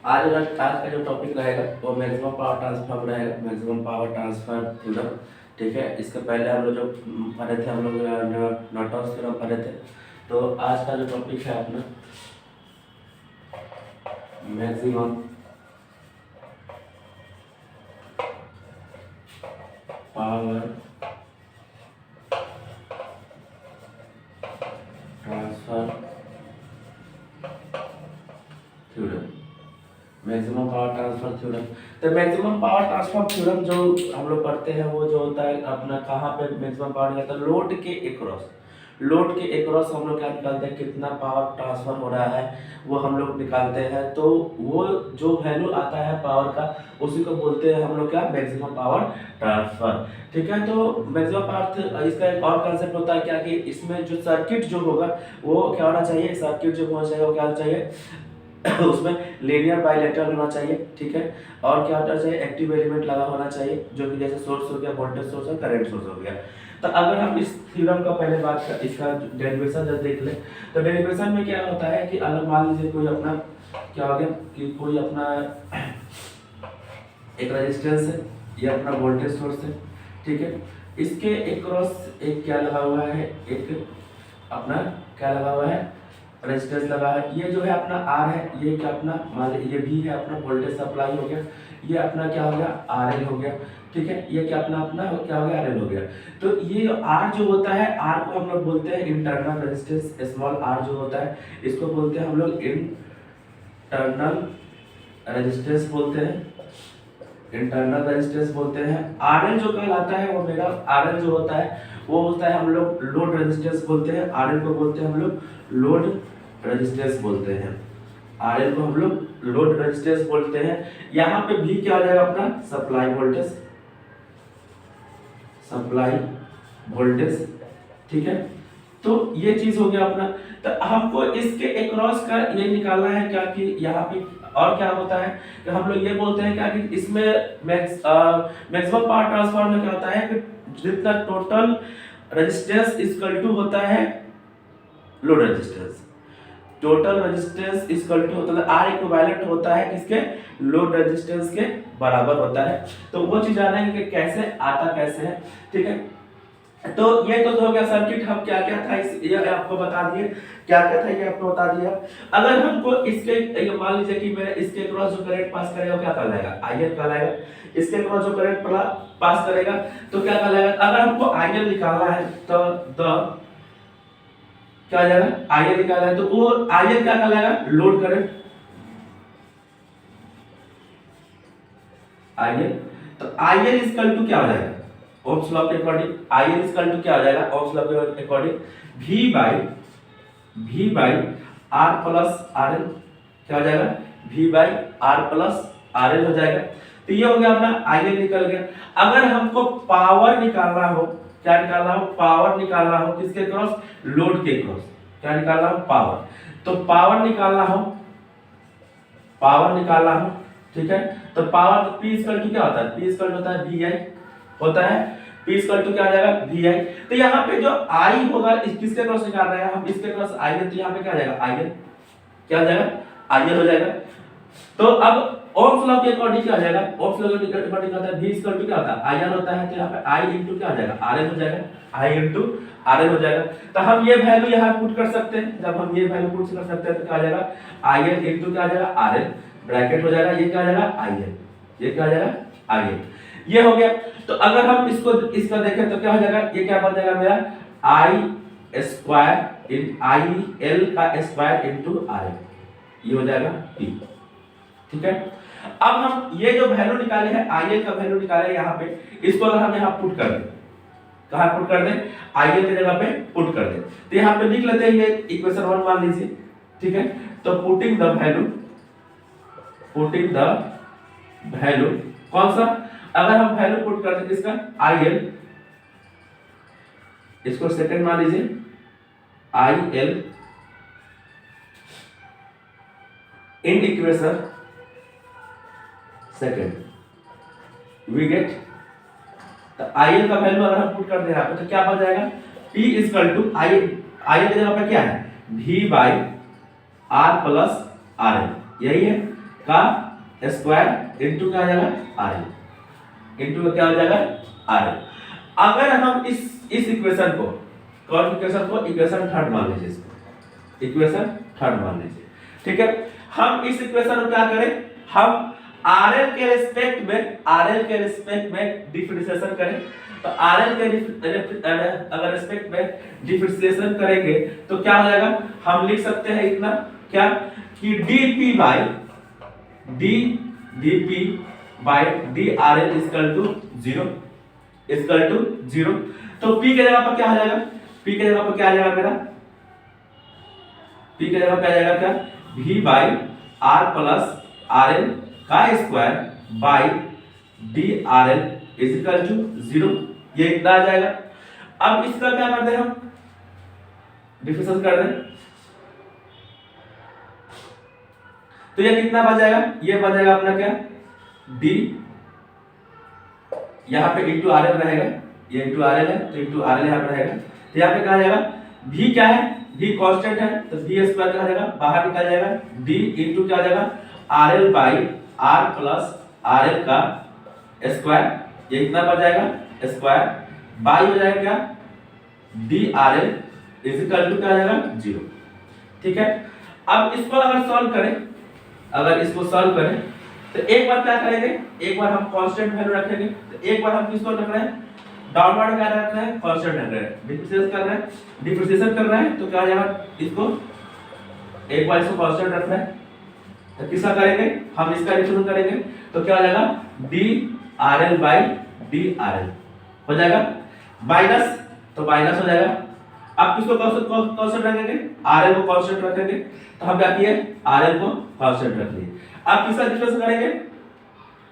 आज का जो टॉपिक रहेगा वो मैक्सिमम पावर ट्रांसफर रहेगा, मैक्सिमम पावर ट्रांसफर थ्योरम। ठीक है, इसके पहले हम लोग जो पढ़े थे, हम लोग नॉर्टन थ्योरम पढ़े थे। तो आज का जो टॉपिक है अपना maximum power transfer theorem, maximum power transfer theorem. तो मैक्सिमम पावर ट्रांसफर थ्योरम जो हम लोग पढ़ते हैं वो जो होता है अपना कहाँ पे मैक्सिमम पावर निकलता है, लोड के एक्रॉस। लोड के एक्रॉस हम लोग क्या निकालते हैं, कितना पावर ट्रांसफर हो रहा है वो हम लोग निकालते हैं। तो वो जो वैल्यू आता है पावर का उसी को बोलते हैं हम लोग क्या, मैक्सिमम पावर ट्रांसफर। ठीक है, तो मैक्सिमम पावर इसका एक और कंसेप्ट होता है क्या कि इसमें जो सर्किट जो होगा वो क्या होना चाहिए, सर्किट जो होना चाहिए वो क्या होना चाहिए उसमें लीनियर बाइलेटरल होना चाहिए। ठीक है, और क्या होना चाहिए, एक्टिव एलिमेंट लगा होना चाहिए, जो कि जैसे सोर्स हो गया, वोल्टेज सोर्स और करंट सोर्स हो गया। तो अगर हम इस थ्योरम का पहले बात कर, इसका डेरिवेशन जब देख ले, तो डेरिवेशन में क्या होता है कि अगर मान लीजिए कोई अपना क्या हो गया कि कोई अपना एक रेजिस्टेंस है, ये अपना वोल्टेज सोर्स है। ठीक है, इसके एक्रॉस एक क्या लगा हुआ है, एक अपना क्या लगा हुआ है, रेजिस्टेंस लगा है। ये जो है अपना आर है, ये क्या अपना मान लीजिए ये भी है अपना वोल्टेज सप्लाई हो गया, ये अपना क्या हो गया, आर एल हो गया। ठीक है, ये क्या अपना अपना क्या हो गया, आर एल हो गया। तो ये आर जो होता है, आर को हम लोग बोलते हैं इंटरनल रेजिस्टेंस, स्मॉल आर जो होता है इसको बोलते हैं हम लोग इंटरनल रेजिस्टेंस बोलते हैं, इंटरनल रेजिस्टेंस बोलते हैं। आरएल जो कहलाता है वो मेरा आरएल जो होता है वो होता है हम लोग लोड रेजिस्टेंस बोलते हैं, आरएल को बोलते हैं हम लोग लोड रेजिस्टेंस बोलते हैं, आरएल को हम लोग लोड रेजिस्टेंस बोलते हैं। यहाँ पे भी क्या आ जाएगा अपना सप्लाई वोल्टेज, सप्लाई वोल्टेज। ठीक है, तो ये चीज हो गया अपना। तो हमको इसके एक्रॉस का ये निकालना है क्या कि यहाँ पे और क्या होता है कि हम लोग ये बोलते हैं क्या कि इसमें मैक्सिमम पावर ट्रांसफर में क्या होता है कि जितना टोटल रेजिस्टेंस इक्वल टू होता है load resistance, total resistance equal to होता है आर इक्विवेलेंट होता है किसके, लोड रेजिस्टेंस के बराबर होता है। तो वो चीज जानेंगे कि कैसे आता कैसे है। ठीक है, तो ये तो हो गया सर्किट, हम क्या क्या था इस ये आपको बता दिए, क्या क्या था ये आपको बता दिया। अगर हमको इसके ये मान लीजिए कि मैं इसके क्रॉस जो करंट पास करेगा क्या कहलाएगा, आईएल कहलाएगा। इसके क्रॉस जो करंट पास करेगा तो क्या कहलाएगा। अगर हमको आईएल निकालना है तो द क्या आ जाएगा, आईएल निकालना है तो वो आईएल क्या कहलाएगा, लोड करंट आईएल। तो आईएल इक्वल टू क्या हो जाएगा, ओम्स लॉ के अकॉर्डिंग आईएल इक्वल टू क्या हो जाएगा, ओम्स लॉ के according V by R plus R L क्या हो जाएगा, V by R plus R L हो जाएगा। तो ये हो गया अपना आईएल निकल गया। अगर हमको पावर निकालना हो, क्या निकालना हो, पावर निकालना हो किसके क्रॉस, लोड के क्रॉस, क्या निकालना हो, पावर। तो पावर निकालना हो, पावर निकालना हो। ठीक है, तो पावर P इक्वल टू क्या होता है, P इक्वल होता है VI होता है, P इक्वल टू क्या आ जाएगा, VI। तो यहाँ पे जो I होगा किसके क्रॉस निकाल रहे हैं हम, इसके क्रॉस IL, तो यहाँ पे क्या आ जाएगा, IL क्या आ जाएगा, IL हो जाएगा। तो अब ओम्स लॉ के अकॉर्डिंग क्या आ जाएगा, ओम्स लॉ के अकॉर्डिंग होता है V इक्वल टू क्या होता है, IR होता है। तो यहाँ पे I इनटू क्या आ जाएगा, RL हो जाएगा, I इनटू RL हो जाएगा। तो हम ये वैल्यू यहाँ पुट कर सकते हैं, जब हम ये वैल्यू पुट कर सकते हैं तो क्या आ जाएगा, IL इनटू क्या आ जाएगा, RL ब्रैकेट हो जाएगा, ये क्या आ जाएगा, IL, ये क्या आ जाएगा, IL। ये हो गया। तो अगर हम इसको इसका देखें तो क्या हो जाएगा, ये क्या बन जाएगा मेरा I स्क्वायर इन IL का स्क्वायर इनटू RL, ये हो जाएगा P। ठीक है, अब हम ये जो वैल्यू निकाले हैं IL का वैल्यू निकाले यहाँ पे, इसको अगर हम यहाँ पुट कर दें, कहाँ पुट कर दें, IL की जगह पे पुट कर दें। तो यहाँ पे लिख लेते हैं ये इक्वेशन 1 मान लीजिए। ठीक है, तो पुटिंग द वैल्यू कौन सा, अगर हम वैल्यू पुट कर दें किसका, IL, इसको सेकंड मान लीजिए, IL in equation second we get, तो IL का वैल्यू अगर हम पुट कर दें यहाँ पे तो क्या बन जाएगा, P इक्वल टू IL की जगह पे क्या है, V by R plus RL, यही है। का स्क्वायर इंटू क्या हो जाएगा आर एल इंटू क्या हो जाएगा आर एल। अगर हम इस इक्वेशन को कौन इक्वेशन को इक्वेशन थर्ड मान लीजिए, इसको इक्वेशन थर्ड मान लीजिए, ठीक है। हम इस इक्वेशन को क्या करें, हम आरएल के रिस्पेक्ट में डिफरेंशिएशन करें। तो आरएल के अगर रिस्पेक्ट में डिफरेंशिएशन करेंगे तो क्या हो जाएगा, हम लिख सकते हैं इतना क्या कि dp by D R L equal to zero. तो p के जगह पर क्या आ जाएगा, p के जगह पर क्या आ जाएगा मेरा, p के जगह पे आ जाएगा क्या v by R plus R L का square by D R L is equal to zero. ये इतना आ जाएगा। अब इसका क्या करते हैं, हम डिफरेंशिएशन कर दें तो ये कितना बच जाएगा, ये बच जाएगा अपना क्या d, यहाँ पे इंटू आर एल रहेगा, ये इंटू आर एल है तो इंटू आर एल यहाँ पे रहेगा। तो यहाँ पे कहा जाएगा v क्या है, v कांस्टेंट है तो v स्क्वायर क्या हो जाएगा, बाहर निकल जाएगा, d इंटू क्या हो जाएगा R L by R plus R L का स्क्वायर, ये इतना बच जाएगा स्क्वायर बाई हो जाएगा क्या D R L is equal to क्या आ जाएगा जीरो, ठीक है। अब इसको अगर सॉल्व करें, अगर इसको सॉल्व करें तो एक बार क्या करेंगे, एक बार हम कांस्टेंट वैल्यू रखेंगे, तो एक बार हम किसको रख रहे हैं, डाउनवर्ड क्या रख रहे हैं, कांस्टेंट रख रहे हैं, डिफरेंशिएशन कर रहे हैं तो क्या आ जाएगा, इसको एक बार इसको कांस्टेंट रख रहे हैं तो किसका करेंगे, हम इसका डिफरेंशिएशन करेंगे तो क्या हो जाएगा D R L by D R L हो जाएगा, माइनस तो माइनस हो जाएगा। अब किसको कांस्टेंट रखेंगे, आर एल को कांस्टेंट रखेंगे, तो हम क्या किए आर एल को कांस्टेंट रख लिए। अब किसका डिफरेंशिएशन करेंगे,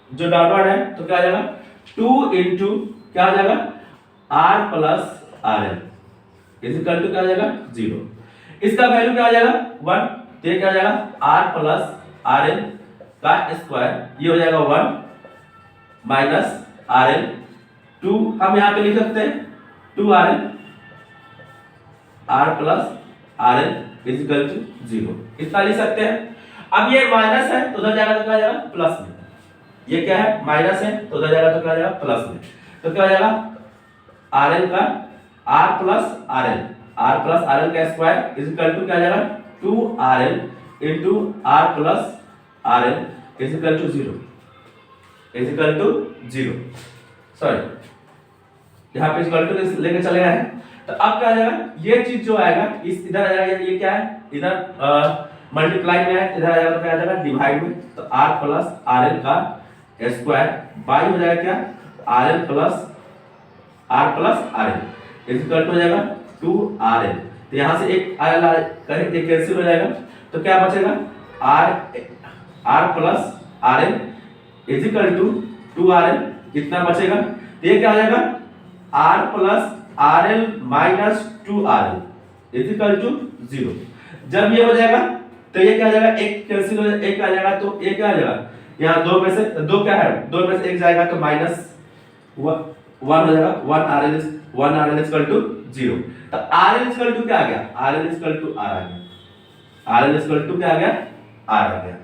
जो डाउनवर्ड है तो क्या आ जाएगा 2 इंटू क्या आ जाएगा R plus R L is equal to क्या आ जाएगा जीरो। इसका वैल्यू क्या आ जाएगा 1, तो ये क्या आ जाएगा आर प्लस आर एल का स्क्वायर, ये हो जाएगा 1 माइनस आर एल 2, हम यहाँ पे लिख सकते हैं 2 R L R plus R L is equal to zero, इतना लिख सकते हैं। अब ये माइनस है तो उधर जाएगा तो क्या आ जाएगा प्लस में, ये क्या है माइनस है तो उधर जाएगा तो क्या आ जाएगा प्लस में, तो क्या आ जाएगा आर एल का आर प्लस आर एल का स्क्वायर इज इक्वल टू क्या आ जाएगा 2 R L into R plus R L is equal to zero, sorry यहाँ पे इक्वल टू लेके चले गए हैं। तो अब क्या आ जाएगा, ये चीज जो आएगा इस इधर आ जाएगा, ये क्या है इधर मल्टीप्लाई में है, इधर आ जाएगा तो क्या आ जाएगा डिवाइड में, तो r प्लस आर एल का स्क्वायर बाई हो जाएगा क्या R L plus R L is equal to हो जाएगा 2 आर एल, तो यहाँ से एक आर एल करेंगे कैंसिल हो जाएगा, तो क्या बचेगा R plus R L is equal to 2 R L, कितना बचेगा, तो ये क्या आ जाएगा r plus R L minus 2 R L is equal to zero. जब ये हो जाएगा तो ये क्या आ जाएगा, एक कैंसिल हो जाएगा, एक आ जाएगा तो ये क्या आ जाएगा, यहाँ दो में से दो क्या है, दो में से एक जाएगा तो माइनस 1 हो जाएगा, 1 R L equal to zero. तो आर एल इक्वल टू क्या आ गया, R L equal to R आ गया, आर एल इक्वल टू क्या आ गया आर आ गया,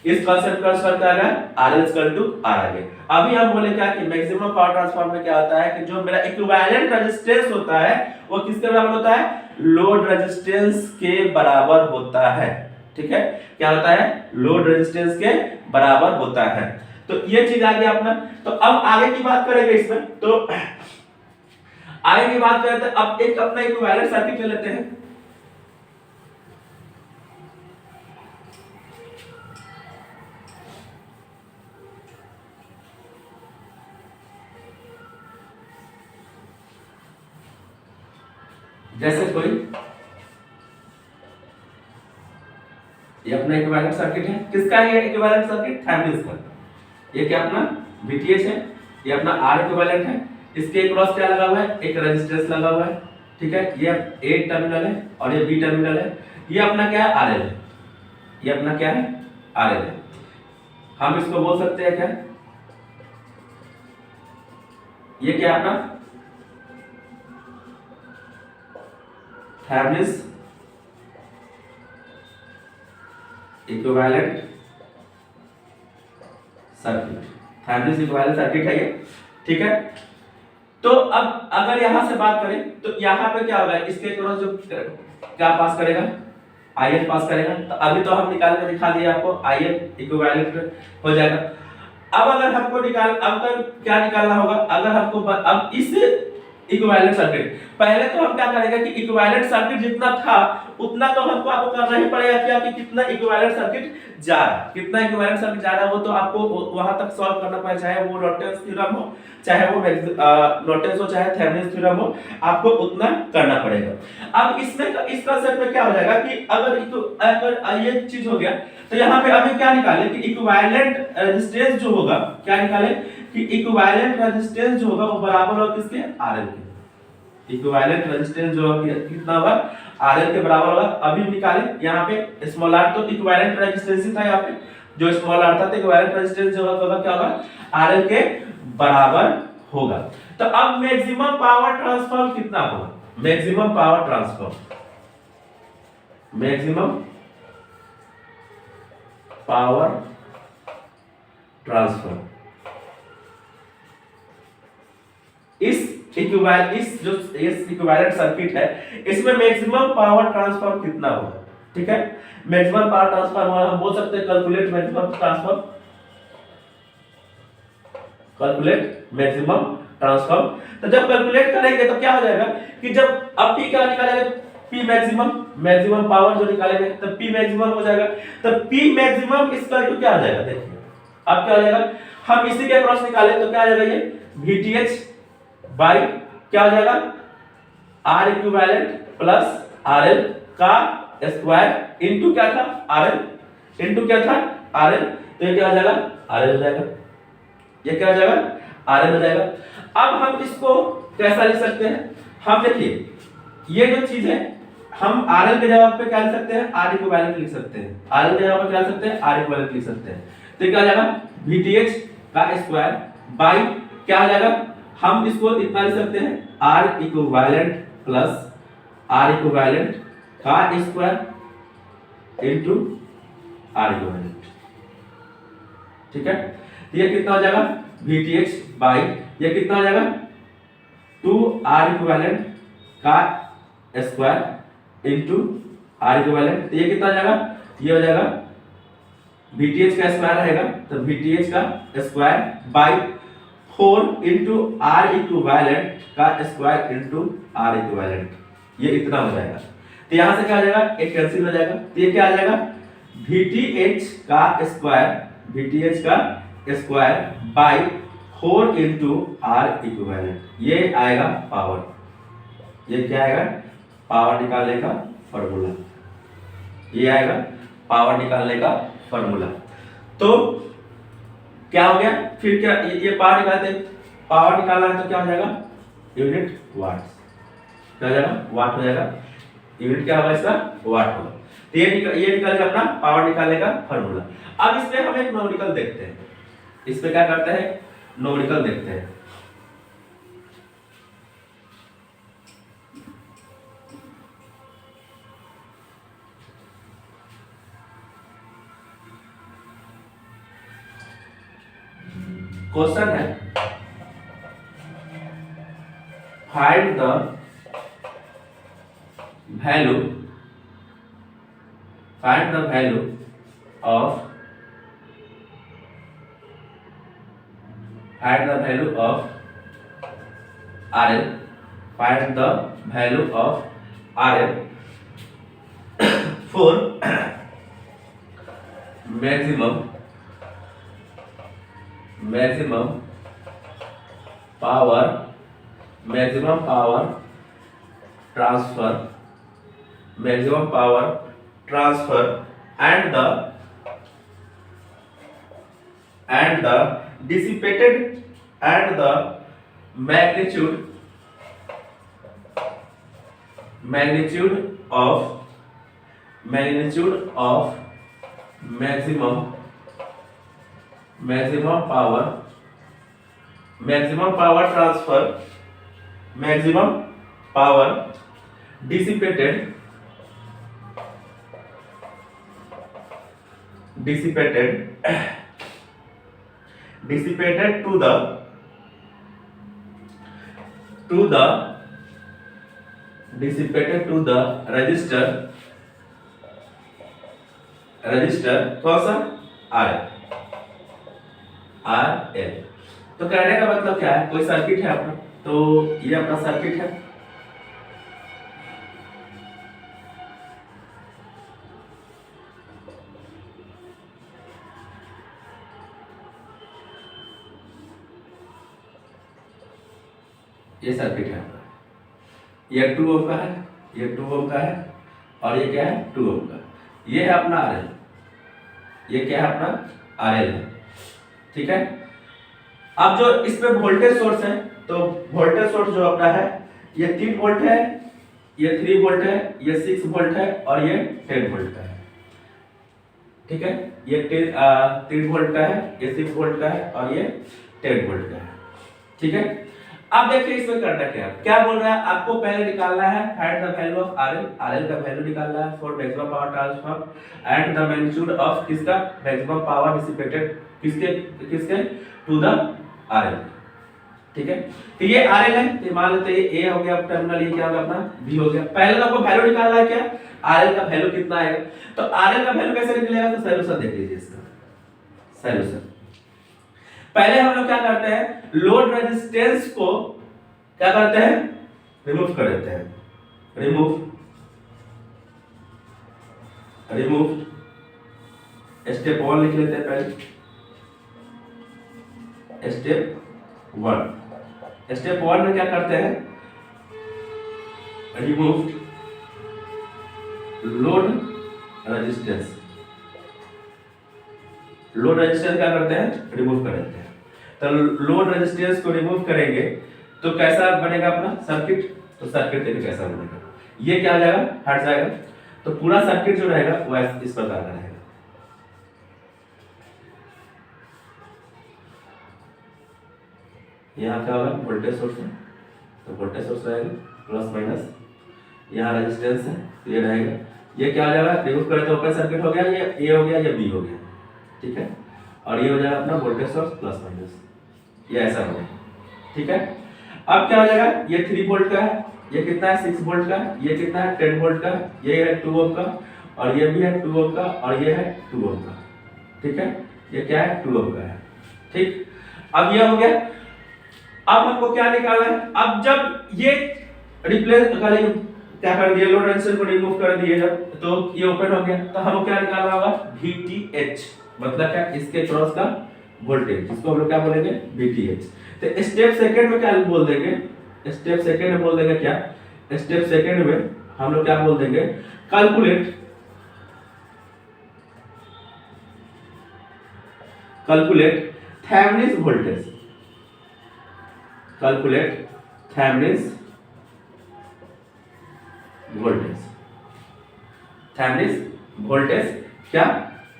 इस कांसेप्ट का सॉल्व क्या आ गया R L equal to R आ गया। अभी हम बोले क्या कि मैक्सिमम पावर ट्रांसफर में क्या होता है कि जो मेरा इक्विवेलेंट रेजिस्टेंस होता है वो किसके बराबर होता है, लोड रेजिस्टेंस के बराबर होता है, ठीक है, क्या होता है लोड रेजिस्टेंस के बराबर होता है। तो ये चीज आ गया अपना। तो अब आगे की बात करेंगे इसमें, तो आगे की बात करते हैं, अब एक अपना इक्विवेलेंट सर्किट ले लेते हैं। जैसे कोई ये अपना इक्विवेलेंट सर्किट है, किसका है ये इक्विवेलेंट सर्किट, थेवेनिन का। ये क्या अपना VTH है, ये अपना R इक्विवेलेंट है, इसके क्रॉस क्या लगा हुआ है, एक रेजिस्टेंस लगा हुआ है, ठीक है, ये A टर्मिनल है और ये B टर्मिनल है, ये अपना क्या है RL है, ये अपना क्या है RL है। हम इसको बोल सकते हैं क्या, ये क्या अपना Thevenin equivalent circuit, Thevenin equivalent circuit है ये, ठीक है। तो अब अगर यहां से बात करें तो यहां पे क्या होगा, इसके क्रॉस जो क्या पास करेगा, आईएल पास करेगा। तो अभी तो हम निकाल के दिखा दिए आपको, आईएल इक्विवेलेंट हो जाएगा। अब अगर हमको अब क्या निकालना होगा, अगर हमको अब इस इक्विवेलेंट सर्किट, पहले तो हम क्या करेंगे कि इक्विवेलेंट सर्किट जितना था उतना तो हमको आपको करना ही पड़ेगा क्या, कि कितना इक्विवेलेंट सर्किट जा रहा है, कितना इक्विवेलेंट सर्किट जा रहा है वो तो आपको वहां तक सॉल्व करना पड़ेगा, चाहे वो नॉर्टन्स थ्योरम हो, चाहे वो नॉर्टन्स हो, चाहे थेवेनिन थ्योरम हो, आपको उतना करना पड़ेगा। अब इसमें इस कंसेप्ट में क्या हो जाएगा कि अगर ये चीज हो गया तो यहाँ पे अभी क्या निकाले कि इक्विवेलेंट रेजिस्टेंस जो होगा, क्या निकाले कि इक्विवेलेंट रेजिस्टेंस जो होगा वो बराबर होगा किसके, आरएल के। इक्विवेलेंट रेजिस्टेंस जो कितना होगा, आरएल के बराबर होगा। अभी निकाले यहाँ पे स्मॉल आर, तो इक्विवेलेंट रेजिस्टेंस ही था यहाँ पे, जो स्मॉल आर था, तो इक्विवेलेंट रेजिस्टेंस जो होगा क्या होगा, आरएल के बराबर होगा। तो अब मैक्सिमम पावर ट्रांसफर कितना होगा, maximum power transfer, maximum power transfer इस इक्विवेलेंट सर्किट है, इसमें मैक्सिमम पावर ट्रांसफर कितना होगा, ठीक है। मैक्सिमम पावर ट्रांसफर हम बोल सकते हैं calculate maximum transfer, calculate maximum transfer. तो जब कैलकुलेट करेंगे तो क्या हो जाएगा कि जब अब पी क्या निकालेंगे, पी मैक्सिमम, मैक्सिमम पावर जो निकालेंगे तो पी मैक्सिमम हो जाएगा। तो पी मैक्सिमम इक्वल टू क्या आ जाएगा, देखिए अब क्या हो जाएगा, हम इसी के अक्रॉस निकालें तो क्या आ जाएगा, ये VTH बाई क्या हो जाएगा, R इक्विवेलेंट प्लस RL का स्क्वायर इनटू क्या था, RL इनटू क्या था, RL। तो ये क्या हो जाएगा, RL हो जाएगा, ये क्या हो जाएगा, RL हो जाएगा। अब हम इसको कैसा लिख सकते हैं, हम देखिए ये जो चीज है, हम RL के जगह पे क्या लिख सकते हैं, R इक्विवेलेंट लिख सकते हैं, RL के जगह पे क्या लिख सकते हैं, R इक्विवेलेंट लिख सकते हैं। तो क्या हो जाएगा, VTH का स्क्वायर बाई क्या हो जाएगा, हम इसको इतना लिख सकते हैं, R equivalent plus R equivalent का स्क्वायर इनटू R इक्विवेलेंट, ठीक है। तो ये कितना हो जाएगा, VTH बाई ये कितना हो जाएगा, 2R इक्विवेलेंट का स्क्वायर इनटू R इक्विवेलेंट। तो ये कितना हो जाएगा, ये हो जाएगा VTH का स्क्वायर रहेगा, तो VTH का square by 4 into R equivalent का स्क्वायर इंटू R इक्विवेलेंट, ये इतना हो जाएगा। तो यहां से क्या हो जाएगा, एक कैंसिल हो जाएगा। तो ये क्या आ जाएगा, VTH का स्क्वायर, VTH का square by 4 into R equivalent, ये आएगा पावर, ये क्या आएगा, पावर निकालने का फॉर्मूला, ये आएगा पावर निकालने का फॉर्मूला। तो क्या हो गया, फिर क्या ये पावर निकालते हैं, पावर निकालना है तो क्या हो जाएगा, यूनिट वाट्स, क्या हो जाएगा, वाट हो जाएगा, यूनिट क्या होगा इसका, वाट होगा। तो ये निकल गया अपना पावर निकालने का फॉर्मूला। अब इसमें हम एक न्यूमेरिकल देखते हैं, इसमें क्या करते हैं, न्यूमेरिकल देखते हैं। क्वेश्चन है, find the value, find the value of, find the value of RL, find the value of RL for maximum, maximum power, maximum power transfer, maximum power transfer and the dissipated and the magnitude of maximum power transfer, maximum power dissipated dissipated to the register कौन सा R L. तो कहने का मतलब क्या है, कोई circuit है अपना, तो ये अपना सर्किट है, ये सर्किट है अपना, ये 2 ओम का है, ये 2 ओम का है, और ये क्या है 2 ओम का, ये है अपना आर एल, ये क्या है अपना आर एल है, ठीक है। अब जो इस पे वोल्टेज सोर्स है, तो वोल्टेज सोर्स जो अपना है ये 3 वोल्ट है, ये 3 वोल्ट है, ये 6 वोल्ट है, और ये 10 वोल्ट का है, ठीक है। ये 3 वोल्ट का है, ये 6 वोल्ट का है, और ये 10 वोल्ट का है, ठीक है। अब देखिए इसमें करना क्या बोल रहा है, आपको पहले निकालना है find the value of RL का वैल्यू निकालना है for maximum power transfer and the magnitude of किसका मैक्सिमम पावर डिसिपेटेड किसके टू द आरएल, ठीक है। तो ये आरएल है, तो मान लेते हैं ए हो गया टर्मिनल, ये क्या होगा अपना बी हो गया। पहले तो आपको वैल्यू निकालना है, क्या आरएल का वैल्यू कितना आएगा, तो आरएल का वैल्यू कैसे निकलेगा, तो सॉल्यूशन देख लीजिए इसका सॉल्यूशन। पहले हम लोग क्या करते हैं, लोड रेजिस्टेंस को क्या करते हैं, रिमूव कर देते हैं, रिमूव स्टेप 1 लिख लेते हैं पहले, स्टेप 1 में क्या करते हैं, रिमूव लोड रेजिस्टेंस क्या करते हैं, रिमूव कर देते हैं। तो लोड रेजिस्टेंस को रिमूव करेंगे तो कैसा बनेगा अपना सर्किट, तो सर्किट देखिए कैसा बनेगा, ये क्या आ जाएगा, हट जाएगा, तो पूरा सर्किट जो रहेगा वो इस प्रकार का रहेगा। यहाँ क्या होगा, वोल्टेज सोर्स है, तो वोल्टेज सोर्स रहेगा प्लस माइनस, यहाँ रेजिस्टेंस है तो ये रहेगा, ये क्या हो जाएगा, रिमूव करें तो ओपन सर्किट हो गया, ये ए हो गया, ये बी हो गया, ठीक है। और ये हो जाएगा अपना वोल्टेज सोर्स प्लस माइनस, ये ऐसा हो गया, ठीक है। अब क्या हो जाएगा, ये 3 वोल्ट का है, ये कितना है 6 वोल्ट का, ये कितना है 10 वोल्ट का, ये है 2 ओम का, और ये भी है 2 ओम का, और ये है 2 ओम का, ठीक है। ये क्या है 2 ओम का है, ठीक। अब ये हो गया, अब हमको क्या निकालना है, अब जब ये रिप्लेस करेंगे, क्या कर दिया, लोड रेजिस्टेंस को रिमूव कर दिए जब, तो ये ओपन हो गया, तो हमको क्या निकालना होगा, VTH, मतलब क्या, इसके क्रॉस का वोल्टेज, जिसको हम लोग क्या बोलेंगे VTH। तो स्टेप सेकंड में क्या बोल देंगे, स्टेप सेकंड में बोल देंगे क्या, स्टेप सेकंड में हम लोग क्या बोल देंगे, calculate Thevenin voltage, calculate Thevenin voltage क्या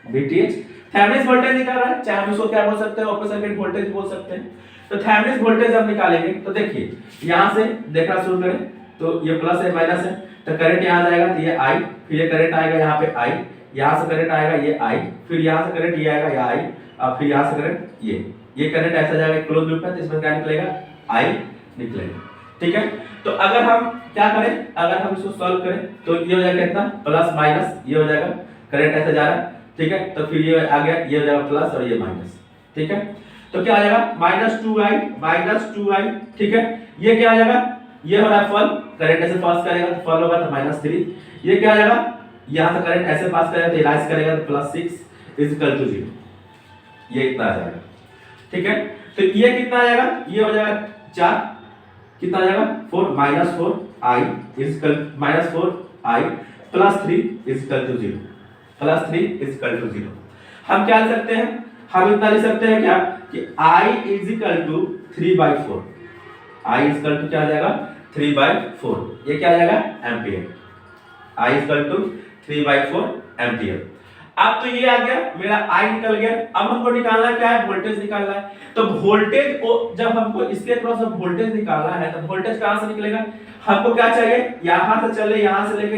VTH, थेवेनिन वोल्टेज निकाल रहा है, चाहे हम इसको क्या बोल सकते हैं, ओपन सर्किट वोल्टेज बोल सकते हैं। तो थेवेनिन वोल्टेज हम निकालेंगे, तो देखिए यहां से देखना शुरू करें, तो ये प्लस है माइनस है, तो करंट यहां जाएगा, तो ये I, फिर ये करंट आएगा यहाँ पे I, यहां से करंट आएगा ये I, फिर यहां से करंट ये आएगा यहाँ I, और फिर यहां से करंट ये करंट ऐसा जाएगा क्लोज लूप में, तो इसमें क्या निकलेगा I निकलेगा, ठीक है। तो अगर हम क्या करें, अगर हम इसको सॉल्व करें तो ये हो जाएगा कितना, प्लस माइनस, ये हो जाएगा करंट ऐसे जा रहा है, ठीक है। तो फिर ये आ गया, ये हो जाएगा प्लस और ये माइनस, ठीक है। तो क्या आ जाएगा -2i, ठीक है। ये क्या आ जाएगा, ये हो रहा है फल, करंट ऐसे पास करेगा तो फल होगा तो -3, ये क्या आ जाएगा, यहां से करंट ऐसे पास करेगा तो इलाइज करेगा तो +6 इक्वल टू 0, ये इतना आ जाएगा, ठीक है। तो ये कितना आ जाएगा, ये हो जाएगा 4, कितना आ जाएगा 4 -4i +3 = 0, हम क्या लिख सकते हैं, हम इतना लिख सकते हैं क्या कि I = 3/4, I = क्या आ जाएगा 3/4, ये क्या आ जाएगा एम्पियर, I = 3/4 एम्पियर। अब तो ये आ गया, मेरा आई निकल गया। अब हमको निकालना क्या है, वोल्टेज निकालना है। तो वोल्टेज को जब हमको इसके क्रॉस वोल्टेज निकालना है तो वोल्टेज कहां से निकलेगा, हमको क्या चाहिए, यहां से चले, यहां से लेके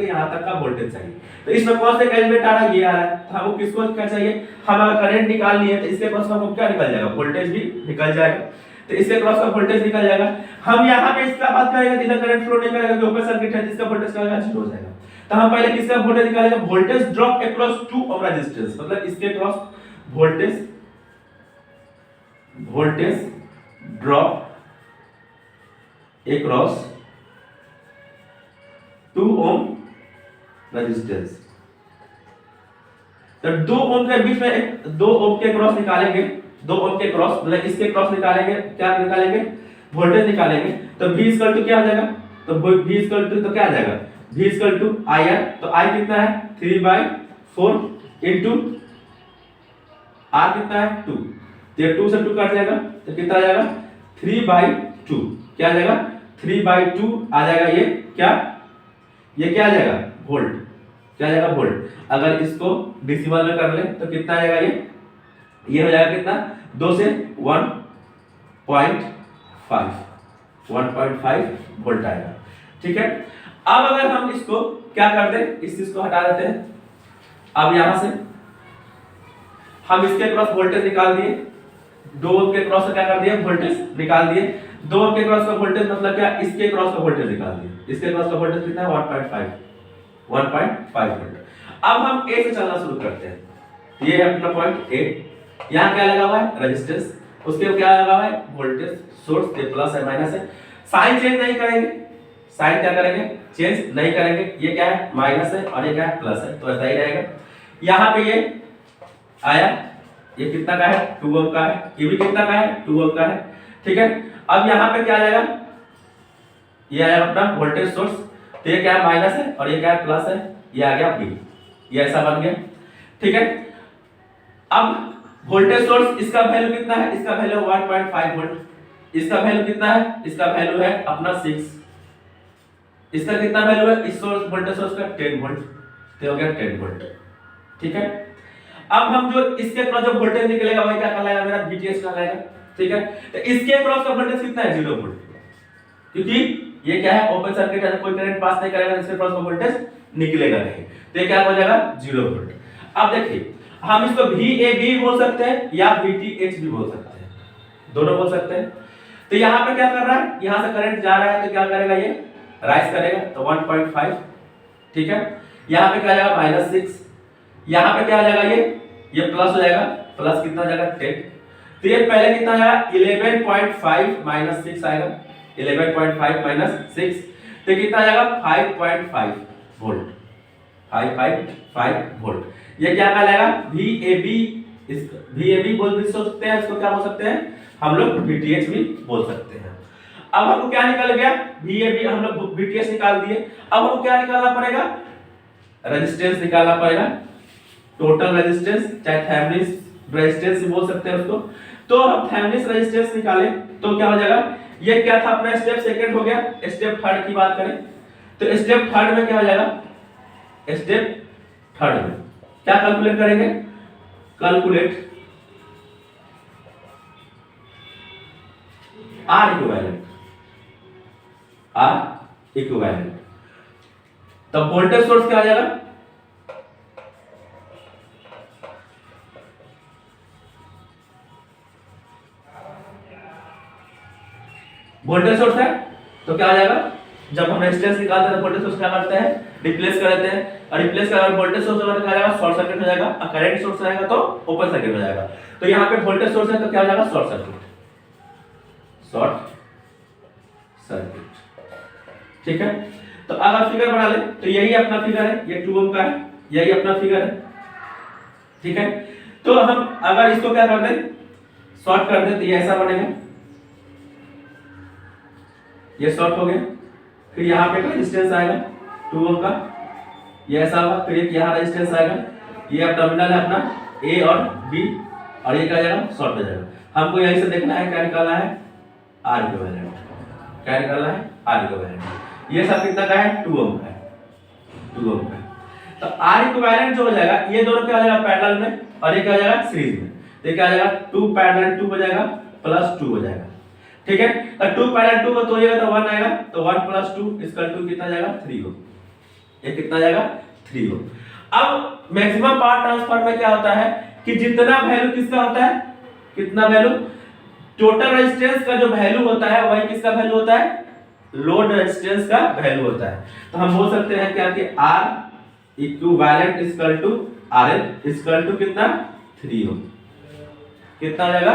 यहां तक का वोल्टेज चाहिए। तो इसमें कौन से एलिमेंट आ रहा है, ये आ रहा है। तो हमको किसको क्या चाहिए, हमें करंट निकालनी है। तो इसके क्रॉस हमको क्या निकल जाएगा, वोल्टेज भी निकल जाएगा। तो इसके क्रॉस का वोल्टेज निकल जाएगा। हम यहां पे इसका बात करेंगे, इधर करंट फ्लो नहीं करेगा क्योंकि ओपन सर्किट है, जिसका वोल्टेज का 0 हो जाएगा। तो हम पहले किसका वोल्टेज निकालेंगे, voltage drop across 2 ohm resistance, मतलब इसके cross voltage drop across 2 ohm resistance. तो 2 ओम के बीच में 2 ओम के क्रॉस निकालेंगे, 2 ओम के क्रॉस मतलब इसके क्रॉस निकालेंगे, क्या निकालेंगे, वोल्टेज निकालेंगे। तो V इक्वल टू क्या हो जाएगा, तो V इक्वल टू तो क्या आ जाएगा, V इक्वल टू IR। तो I कितना है 3/4 इनटू R कितना है 2। ये 2 से 2 कट जाएगा तो कितना आ जाएगा 3/2। क्या आ जाएगा 3/2 आ जाएगा। ये क्या आ जाएगा वोल्ट, क्या आ जाएगा वोल्ट। अगर इसको डेसिमल में कर ले तो कितना आ जाएगा, ये हो जाएगा कितना, 2 से 1.5 वोल्ट आएगा। ठीक है। अब अगर हम इसको क्या कर दे, इस चीज को हटा देते हैं। अब यहां से हम इसके क्रॉस वोल्टेज निकाल दिए, 2 ओम के क्रॉस से क्या कर दिया, वोल्टेज निकाल दिए। 2 ओम के क्रॉस का वोल्टेज मतलब क्या, इसके क्रॉस का वोल्टेज निकाल दिए। इसके क्रॉस का वोल्टेज कितना है 1.5 वोल्ट। अब हम ए से चलना शुरू करते हैं। ये है अपना पॉइंट ए। यहां क्या लगा हुआ है, रेजिस्टेंस, उसके क्या लगा हुआ है, वोल्टेज सोर्स, ये प्लस है माइनस है। साइन चेंज नहीं करेंगे, साइन क्या करेंगे, चेंज नहीं करेंगे। ये क्या है माइनस है और ये क्या है प्लस है, तो ऐसा ही रहेगा। यहां पे ये आया, ये कितना का है 2 ओम का है, ये भी कितना का है 2 ओम का है। ठीक है। अब यहां पे क्या आ जाएगा, ये आया अपना वोल्टेज सोर्स। तो ये क्या है माइनस है और ये क्या है प्लस है, ये आ गया बी, ये ऐसा बन गया। ठीक है। अब वोल्टेज सोर्स इसका वैल्यू कितना है, इसका वैल्यू 1.5 वोल्ट। इसका वैल्यू कितना है, इसका वैल्यू है अपना 6। इसका कितना वैल्यू है, इस सोर्स वोल्टेज सोर्स का 10 वोल्ट, तो हो गया 10 वोल्ट। ठीक है। अब हम जो इसके क्रॉस जो वोल्टेज निकलेगा वही क्या कहलाएगा, मेरा VTH कहलाएगा। ठीक है। तो इसके क्रॉस का वोल्टेज कितना है 0 वोल्ट, क्योंकि ये क्या है ओपन सर्किट है, कोई करंट पास नहीं करेगा, इसके क्रॉस का वोल्टेज निकलेगा नहीं। तो ये क्या हो जाएगा 0 वोल्ट। अब देखिए हम इसको VAB बोल सकते हैं या VTH भी बोल सकते हैं, दोनों बोल सकते हैं। तो यहाँ पे क्या कर रहा है, यहाँ से करंट जा रहा है तो क्या करेगा, ये राइज करेगा, तो 1.5। ठीक है। यहाँ पे क्या आ जाएगा -6, यहाँ पे क्या आ जाएगा, ये प्लस हो जाएगा, प्लस कितना हो जाएगा 10। तो ये पहले कितना आएगा 11.5 -6 आएगा, 11.5 - 6, तो कितना आ जाएगा 5.5 वोल्ट, 5.5 वोल्ट। ये क्या कहलाएगा VAB। VAB बोल भी सकते हैं, इसको क्या बोल सकते हैं हम लोग, VTH भी बोल सकते हैं। अब हमको क्या निकल गया, VAB हम लोग VTH निकाल दिए। अब हमको क्या निकालना पड़ेगा, रेजिस्टेंस निकालना पड़ेगा, टोटल रेजिस्टेंस, चाहे थेवेनिन रेजिस्टेंस भी बोल सकते हैं उसको। तो हम थेवेनिन रेजिस्टेंस निकाले तो क्या हो जाएगा, ये क्या था अपना स्टेप सेकंड हो गया। स्टेप थर्ड की बात करें तो स्टेप थर्ड में क्या हो जाएगा, स्टेप थर्ड में क्या कैलकुलेट करेंगे, कैलकुलेट R इक्विवेलेंट। तब वोल्टेज सोर्स क्या आ जाएगा, वोल्टेज सोर्स है तो क्या आ जाएगा, जब हम रेजिस्टेंस निकालते हैं तो वोल्टेज सोर्स क्या करते हैं, रिप्लेस कर देते हैं। और रिप्लेस कर वोल्टेज सोर्स होगा तो क्या आ जाएगा, शॉर्ट सर्किट हो जाएगा। और करंट सोर्स रहेगा तो ओपन सर्किट हो जाएगा। तो यहाँ पे वोल्टेज सोर्स है तो क्या हो जाएगा, शॉर्ट सर्किट, शॉर्ट सर्किट। ठीक है। तो अब आप फिगर बना ले, तो यही अपना फिगर है, ये 2 ओम का है, यही अपना फिगर है। ठीक है। तो हम अगर इसको क्या कर दें, शॉर्ट कर दें तो ये ऐसा बनेगा, ये शॉर्ट हो गया। फिर यहाँ पे रेजिस्टेंस आएगा 2 ओम का, ये ऐसा होगा। फिर एक यहाँ रेजिस्टेंस आएगा, ये अब टर्मिनल है अपना A और B, और ये क्या जाएगा, शॉर्ट हो जाएगा। हमको यहीं से देखना है क्या निकालना है, R इक्विवेलेंट। क्या निकालना है, R इक्विवेलेंट। ये सब कितना का है, 2 ओम का है, 2 ओम का। तो आर इक्विवेलेंट जो हो जाएगा, ये दोनों क्या हो जाएगा पैरेलल में, और ये क्या हो जाएगा सीरीज में। तो ये क्या हो जाएगा 2 पैरेलल 2 हो जाएगा प्लस 2 हो जाएगा। ठीक है, तो 2 पैरेलल 2 को तोड़िएगा तो 1 आएगा, तो 1 प्लस 2 इक्वल टू कितना जाएगा 3 हो। ये कितना जाएगा 3 हो। अब मैक्सिमम पावर ट्रांसफर में क्या होता है कि जितना वैल्यू किसका होता है, कितना वैल्यू टोटल रेजिस्टेंस का जो वैल्यू होता है वही किसका वैल्यू होता है, लोड रेजिस्टेंस का वैल्यू होता है। तो हम बोल सकते हैं क्या कि R equivalent equal to RL equal to कितना 3 ओम। कितना हो जाएगा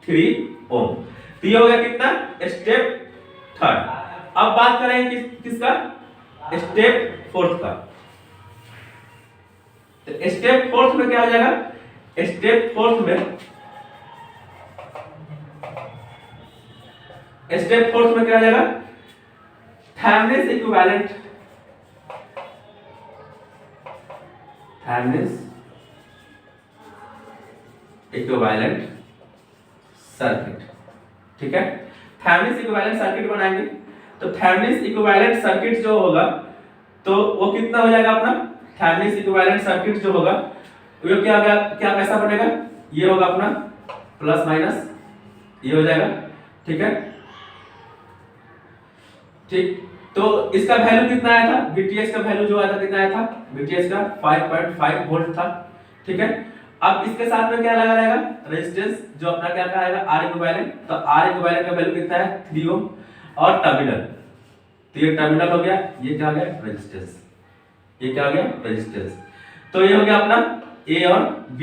3 ओम। तो ये हो गया कितना स्टेप थर्ड। अब बात करेंगे किसका, स्टेप फोर्थ का। तो स्टेप फोर्थ में क्या हो जाएगा, स्टेप फोर्थ में क्या हो जाएगा, थेवेनिन इक्विवेलेंट, सर्किट। ठीक है, थेवेनिन इक्विवेलेंट सर्किट बनाएंगे। तो थेवेनिन इक्विवेलेंट सर्किट जो होगा तो वो कितना हो जाएगा अपना, थेवेनिन इक्विवेलेंट सर्किट जो होगा वो क्या होगा, क्या कैसा बनेगा, ये होगा अपना प्लस माइनस ये हो जाएगा। ठीक है, ठीक, तो इसका वैल्यू कितना आया था, VTH का वैल्यू जो आया था कितना आया था, VTH का 5.5 वोल्ट था। ठीक है, अब इसके साथ में क्या लगा रहेगा, रेजिस्टेंस जो अपना क्या आएगा R इक्विवेलेंट। तो R इक्विवेलेंट का वैल्यू कितना है 3 ओम, और टर्मिनल, तो ये टर्मिनल हो गया, ये क्या हो गया रेजिस्टेंस, ये क्या हो गया रेजिस्टेंस। तो ये हो गया अपना A और B,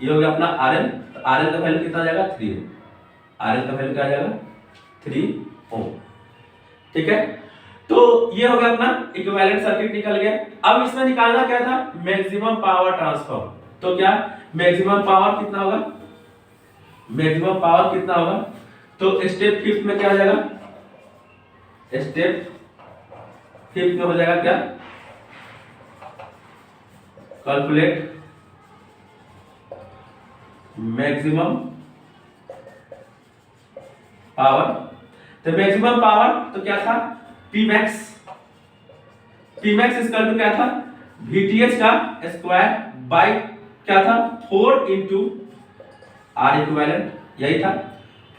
ये हो गया अपना RL। तो RL का वैल्यू कितना आ जाएगा 3 ओम, RL का वैल्यू क्या आ जाएगा 3 ओम। ठीक है, तो ये हो गया अपना इक्विवेलेंट सर्किट निकल गया। अब इसमें निकालना क्या था, मैक्सिमम पावर ट्रांसफर। तो क्या मैक्सिमम पावर कितना होगा, मैक्सिमम पावर कितना होगा, तो स्टेप फिफ्थ में क्या आ जाएगा, स्टेप फिफ्थ में हो जाएगा क्या, कैलकुलेट मैक्सिमम पावर। तो मैक्सिमम पावर तो क्या था Pmax, Pmax इक्वल टू क्या था VTH का स्क्वायर बाय क्या था 4 इंटू R इक्विवेलेंट, यही था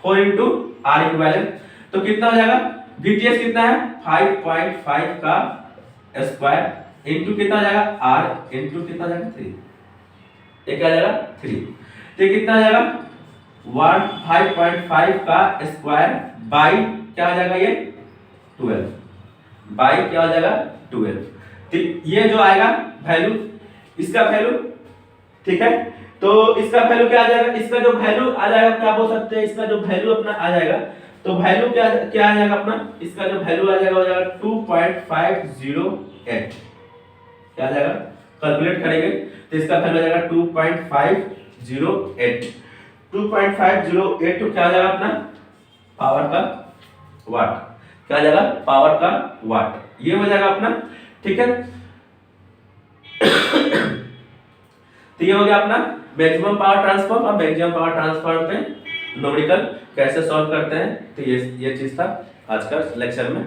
4 इंटू R इक्विवेलेंट। तो कितना हो जाएगा, VTH कितना है 5.5 का स्क्वायर इंटू कितना हो जाएगा R इंटू कितना जाएगा 3, ये क्या जाएगा 3। तो कितना जाएगा 5.5 का स्क्वायर बाई क्या हो जाएगा ये 12, बाई क्या हो जाएगा 12। तो ये जो आएगा वैल्यू, इसका वैल्यू, ठीक है, तो इसका वैल्यू क्या आ जाएगा, इसका जो वैल्यू आ जाएगा क्या बोल सकते हैं, इसका जो वैल्यू अपना आ जाएगा, तो वैल्यू क्या क्या आ जाएगा अपना, इसका जो वैल्यू आ जाएगा हो जाएगा 2.508। क्या आ जाएगा, कैलकुलेट करेंगे तो इसका वैल्यू आ जाएगा 2.508। 2.508 तो क्या आ जाएगा अपना पावर का वाट, क्या आ जाएगा पावर का वाट, ये हो जाएगा अपना। ठीक है, तो ये हो गया अपना मैक्सिमम पावर ट्रांसफर। और मैक्सिमम पावर ट्रांसफर पे न्यूमेरिकल कैसे सॉल्व करते हैं, तो ये चीज था आज का लेक्चर में।